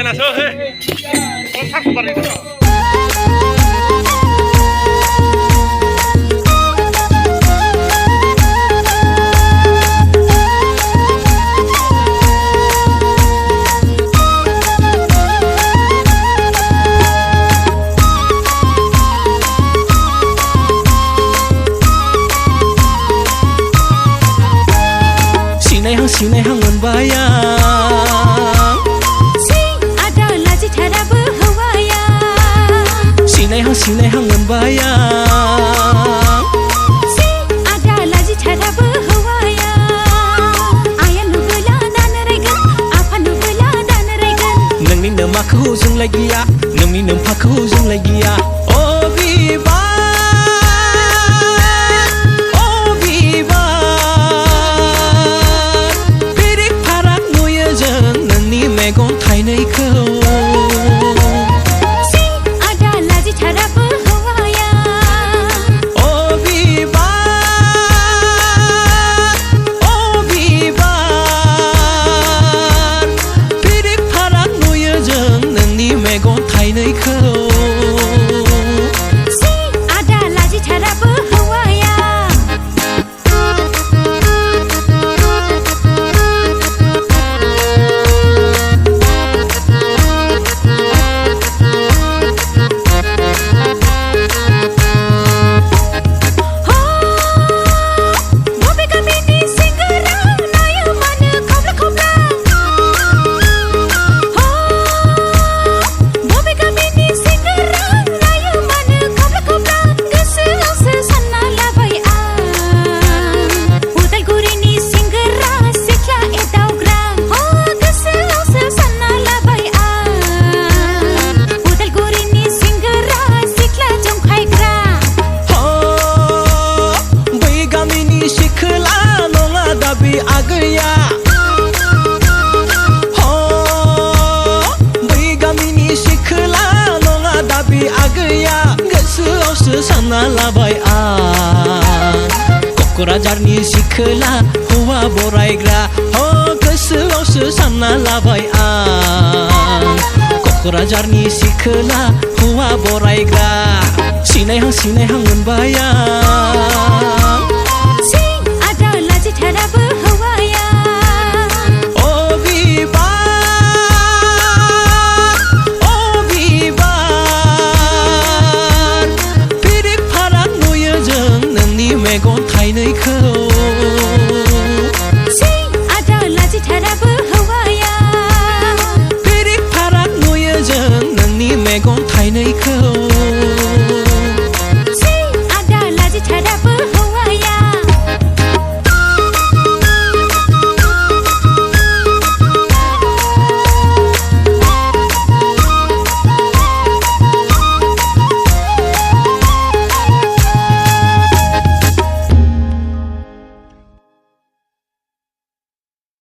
Naso he, kontak seperti itu. Sinai hang membayang Sinai hang membayang Si ada laji cara berhawayang Ayah nubela dan regan Apa nubela dan regan Nang ni nam aku jeng lagi ya Nang ni nam aku jeng lagi ya Oh biba Oh biba Pirik parak nuya jeng Nang ni megong thai nay kau Sana labai an Kokrajarni sikla Hua boraigra Ho gosoawsो sana labai an Kokrajarni sikla Hua boraigra Sinai hang membayang